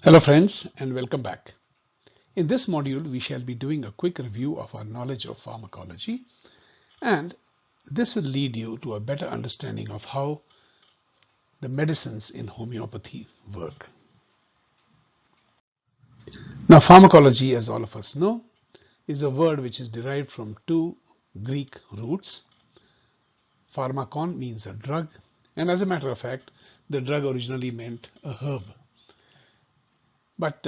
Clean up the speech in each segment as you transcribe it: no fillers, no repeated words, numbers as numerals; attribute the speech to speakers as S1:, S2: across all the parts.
S1: Hello friends and welcome back. In this module we shall be doing a quick review of our knowledge of pharmacology, and this will lead you to a better understanding of how the medicines in homeopathy work. Now pharmacology, as all of us know, is a word which is derived from two Greek roots. Pharmakon means a drug, and as a matter of fact the drug originally meant a herb. But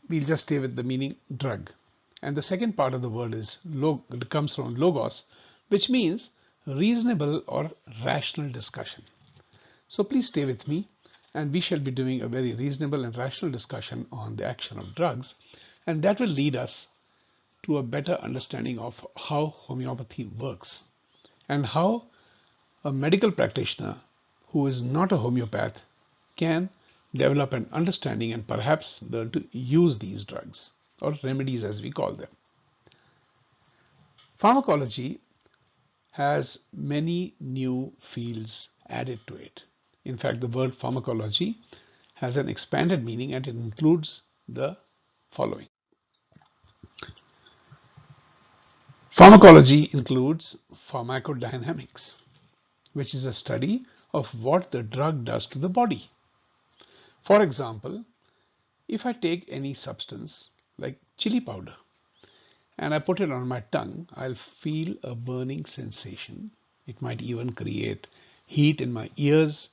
S1: we'll just stay with the meaning drug. And the second part of the word is it comes from logos, which means reasonable or rational discussion. So please stay with me, and we shall be doing a very reasonable and rational discussion on the action of drugs, and that will lead us to a better understanding of how homeopathy works and how a medical practitioner who is not a homeopath can develop an understanding and perhaps learn to use these drugs or remedies as we call them. Pharmacology has many new fields added to it. In fact, the word pharmacology has an expanded meaning and it includes the following. Pharmacology includes pharmacodynamics, which is a study of what the drug does to the body. For example, if I take any substance like chili powder and I put it on my tongue, I'll feel a burning sensation. It might even create heat in my ears,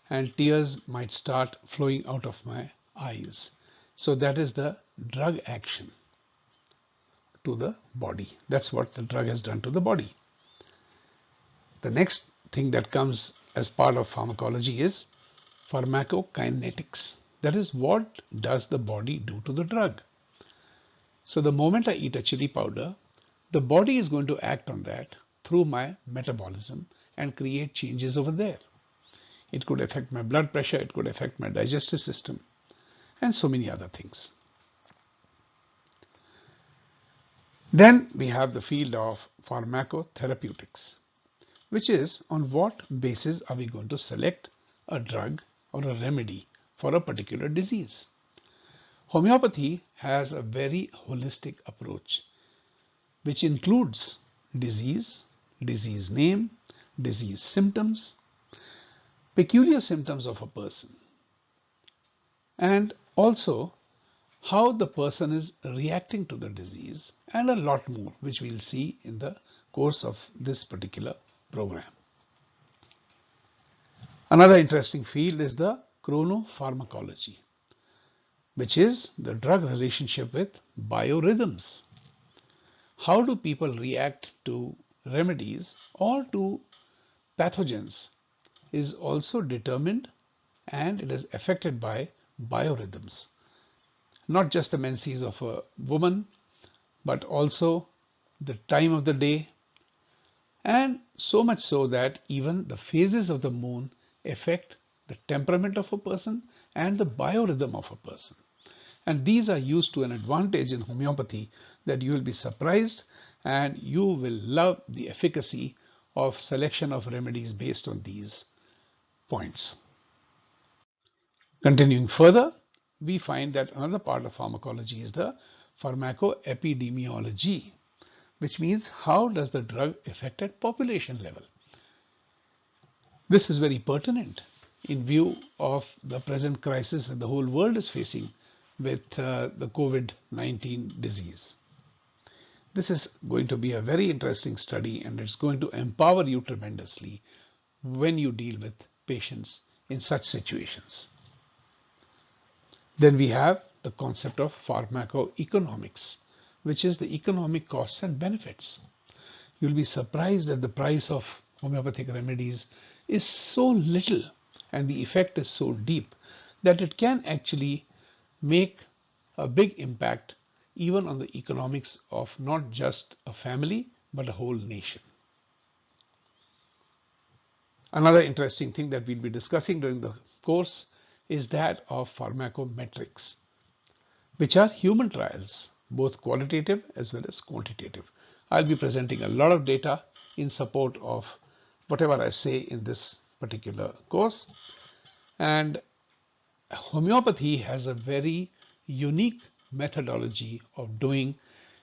S1: and tears might start flowing out of my eyes. So that is the drug action to the body. That's what the drug has done to the body. The next thing that comes as part of pharmacology is pharmacokinetics. That is, what does the body do to the drug? So the moment I eat a chili powder, the body is going to act on that through my metabolism and create changes over there. It could affect my blood pressure, it could affect my digestive system, and so many other things. Then we have the field of pharmacotherapeutics, which is on what basis are we going to select a drug or a remedy for a particular disease. Homeopathy has a very holistic approach, which includes disease, disease name, disease symptoms, peculiar symptoms of a person, and also how the person is reacting to the disease, and a lot more, which we'll see in the course of this particular program. Another interesting field is the chronopharmacology, which is the drug relationship with biorhythms. How do people react to remedies or to pathogens is also determined, and it is affected by biorhythms. Not just the menses of a woman, but also the time of the day, and so much so that even the phases of the moon affect the temperament of a person and the biorhythm of a person. And these are used to an advantage in homeopathy that you will be surprised, and you will love the efficacy of selection of remedies based on these points. Continuing further, we find that another part of pharmacology is the pharmacoepidemiology, which means how does the drug affect at population level. This is very pertinent in view of the present crisis that the whole world is facing with the COVID-19 disease. This is going to be a very interesting study, and it's going to empower you tremendously when you deal with patients in such situations. Then we have the concept of pharmacoeconomics, which is the economic costs and benefits. You'll be surprised that the price of homeopathic remedies is so little and the effect is so deep that it can actually make a big impact even on the economics of not just a family but a whole nation. Another interesting thing that we'll be discussing during the course is that of pharmacometrics, which are human trials, both qualitative as well as quantitative. I'll be presenting a lot of data in support of whatever I say in this particular course. And homeopathy has a very unique methodology of doing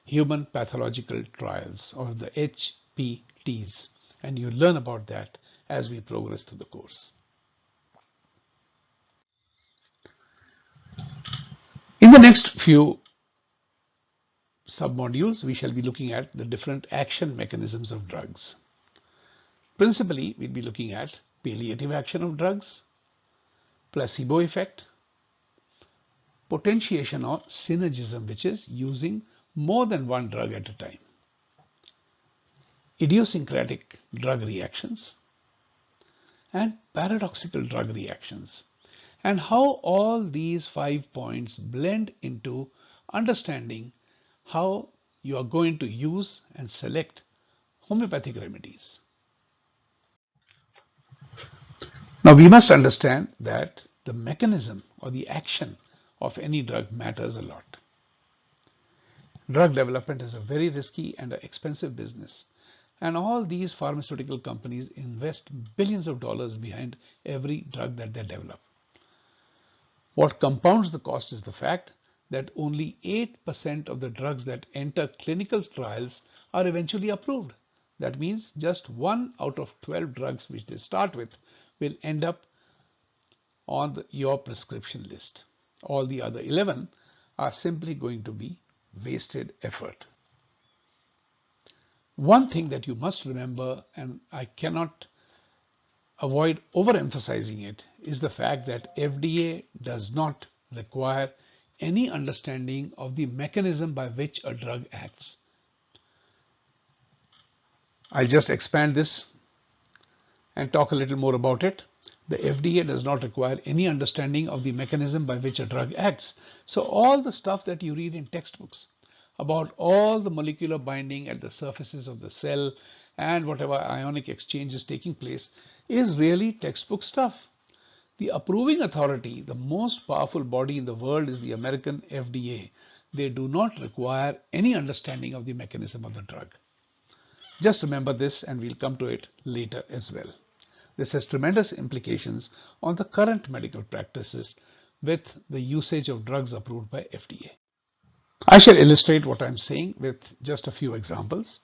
S1: human pathological trials, or the HPTs, and you learn about that as we progress through the course. In the next few submodules, we shall be looking at the different action mechanisms of drugs. Principally, we'll be looking at palliative action of drugs, placebo effect, potentiation or synergism, which is using more than one drug at a time, idiosyncratic drug reactions, and paradoxical drug reactions, and how all these 5 points blend into understanding how you are going to use and select homeopathic remedies. Now we must understand that the mechanism or the action of any drug matters a lot. Drug development is a very risky and expensive business, and all these pharmaceutical companies invest billions of dollars behind every drug that they develop. What compounds the cost is the fact that only 8% of the drugs that enter clinical trials are eventually approved. That means just 1 out of 12 drugs which they start with will end up on your prescription list. All the other 11 are simply going to be wasted effort. One thing that you must remember, and I cannot avoid overemphasizing it, is the fact that FDA does not require any understanding of the mechanism by which a drug acts. I'll just expand this and talk a little more about it. The FDA does not require any understanding of the mechanism by which a drug acts. So all the stuff that you read in textbooks about all the molecular binding at the surfaces of the cell and whatever ionic exchange is taking place is really textbook stuff. The approving authority, the most powerful body in the world, is the American FDA. They do not require any understanding of the mechanism of the drug. Just remember this, and we'll come to it later as well. This has tremendous implications on the current medical practices with the usage of drugs approved by FDA. I shall illustrate what I'm saying with just a few examples.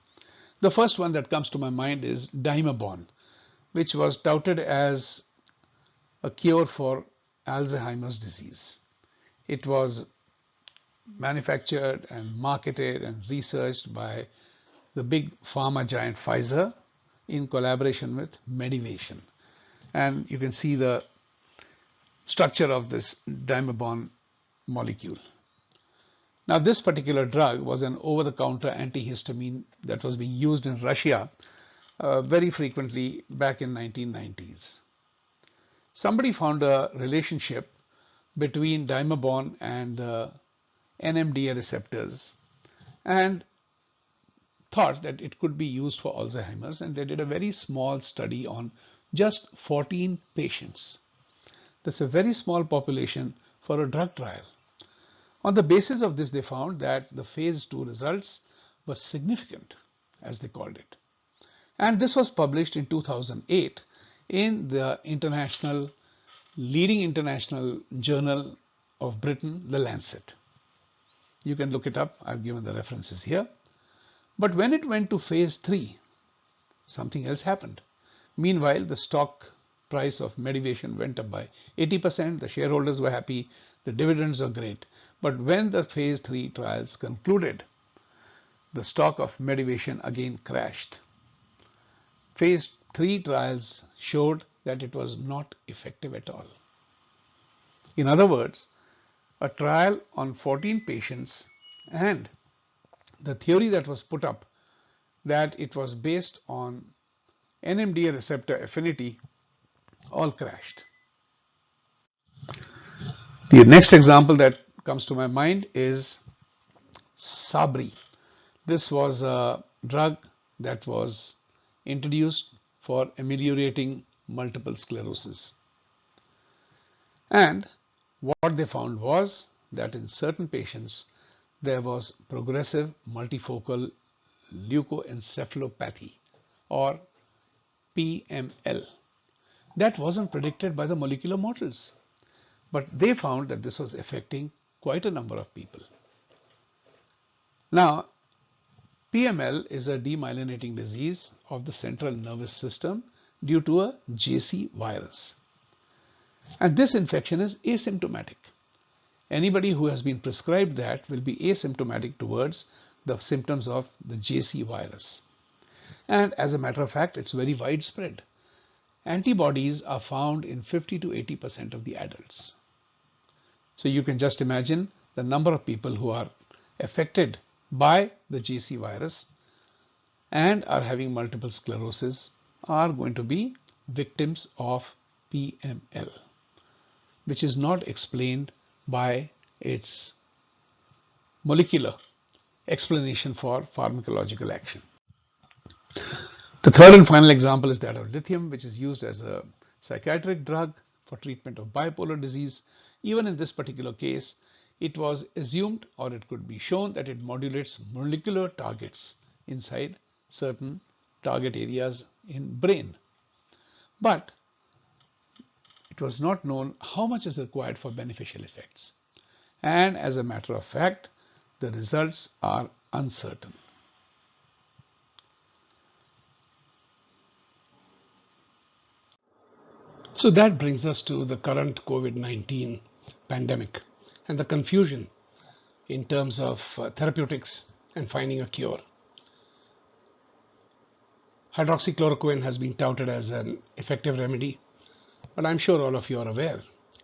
S1: The first one that comes to my mind is Dimebon, which was touted as a cure for Alzheimer's disease. It was manufactured and marketed and researched by the big pharma giant Pfizer in collaboration with Medivation. And you can see the structure of this Dimebon molecule. Now, this particular drug was an over-the-counter antihistamine that was being used in Russia very frequently back in 1990s. Somebody found a relationship between Dimebon and NMDA receptors and thought that it could be used for Alzheimer's, and they did a very small study on just 14 patients. That's a very small population for a drug trial. On the basis of this, they found that the phase 2 results were significant, as they called it. And this was published in 2008 in the leading international journal of Britain, The Lancet. You can look it up. I've given the references here. But when it went to phase 3, something else happened. Meanwhile, the stock price of Medivation went up by 80%. The shareholders were happy. The dividends are great. But when the phase 3 trials concluded, the stock of Medivation again crashed. Phase 3 trials showed that it was not effective at all. In other words, a trial on 14 patients and the theory that was put up that it was based on NMDA receptor affinity all crashed. The next example that comes to my mind is Sabri. This was a drug that was introduced for ameliorating multiple sclerosis. And what they found was that in certain patients there was progressive multifocal leukoencephalopathy, or PML. That wasn't predicted by the molecular models, but they found that this was affecting quite a number of people. Now, PML is a demyelinating disease of the central nervous system due to a JC virus. And this infection is asymptomatic. Anybody who has been prescribed that will be asymptomatic towards the symptoms of the JC virus. And as a matter of fact, it's very widespread. Antibodies are found in 50 to 80% of the adults. So you can just imagine the number of people who are affected by the JC virus and are having multiple sclerosis are going to be victims of PML, which is not explained by its molecular explanation for pharmacological action. The third and final example is that of lithium, which is used as a psychiatric drug for treatment of bipolar disease. Even in this particular case, it was assumed, or it could be shown, that it modulates molecular targets inside certain target areas in brain. But it was not known how much is required for beneficial effects. And as a matter of fact, the results are uncertain. So that brings us to the current COVID-19 pandemic and the confusion in terms of therapeutics and finding a cure. Hydroxychloroquine has been touted as an effective remedy, but I'm sure all of you are aware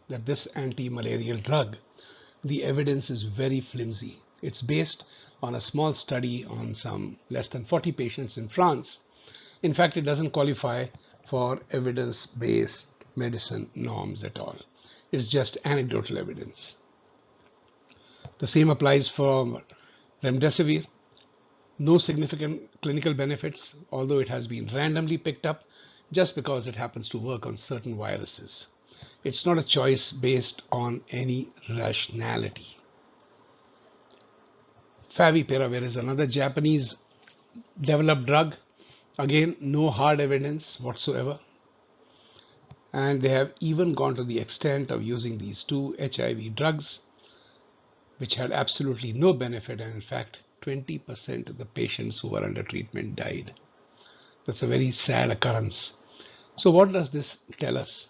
S1: that this anti-malarial drug, the evidence is very flimsy. It's based on a small study on some less than 40 patients in France. In fact, it doesn't qualify for evidence-based medicine norms at all. It's just anecdotal evidence. The same applies for remdesivir. No significant clinical benefits, although it has been randomly picked up just because it happens to work on certain viruses. It's not a choice based on any rationality. Favipiravir is another Japanese developed drug. Again, no hard evidence whatsoever. And they have even gone to the extent of using these two HIV drugs, which had absolutely no benefit, and in fact 20% of the patients who were under treatment died. That's a very sad occurrence. So what does this tell us?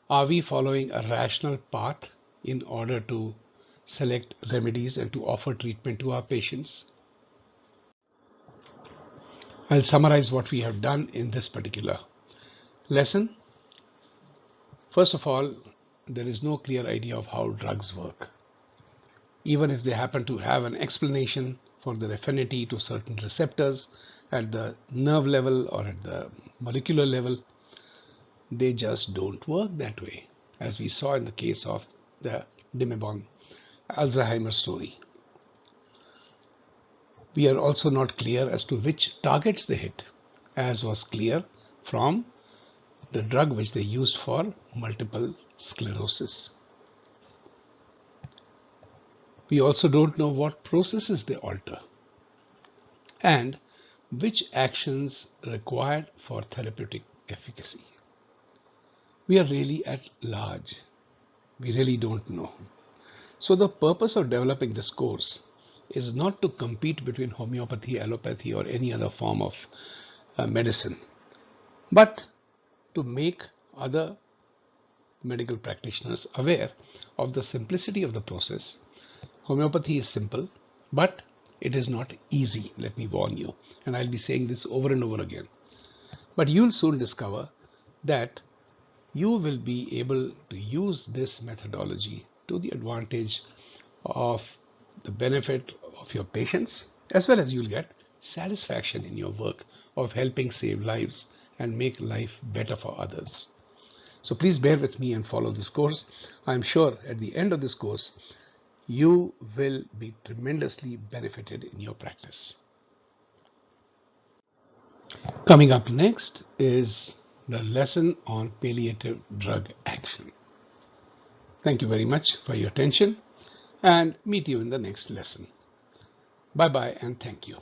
S1: Are we following a rational path in order to select remedies and to offer treatment to our patients? I'll summarize what we have done in this particular lesson. First of all, there is no clear idea of how drugs work. Even if they happen to have an explanation for their affinity to certain receptors at the nerve level or at the molecular level, they just don't work that way, as we saw in the case of the Dimebon Alzheimer's story. We are also not clear as to which targets they hit, as was clear from the drug which they used for multiple sclerosis. We also don't know what processes they alter and which actions required for therapeutic efficacy. We are really at large. We really don't know. So the purpose of developing this course is not to compete between homeopathy, allopathy, or any other form of medicine, but to make other medical practitioners aware of the simplicity of the process. Homeopathy is simple, but it is not easy, let me warn you. And I'll be saying this over and over again. But you'll soon discover that you will be able to use this methodology to the advantage of the benefit of your patients, as well as you'll get satisfaction in your work of helping save lives and make life better for others. So please bear with me and follow this course. I'm sure at the end of this course, you will be tremendously benefited in your practice. Coming up next is the lesson on palliative drug action. Thank you very much for your attention and meet you in the next lesson. Bye-bye and thank you.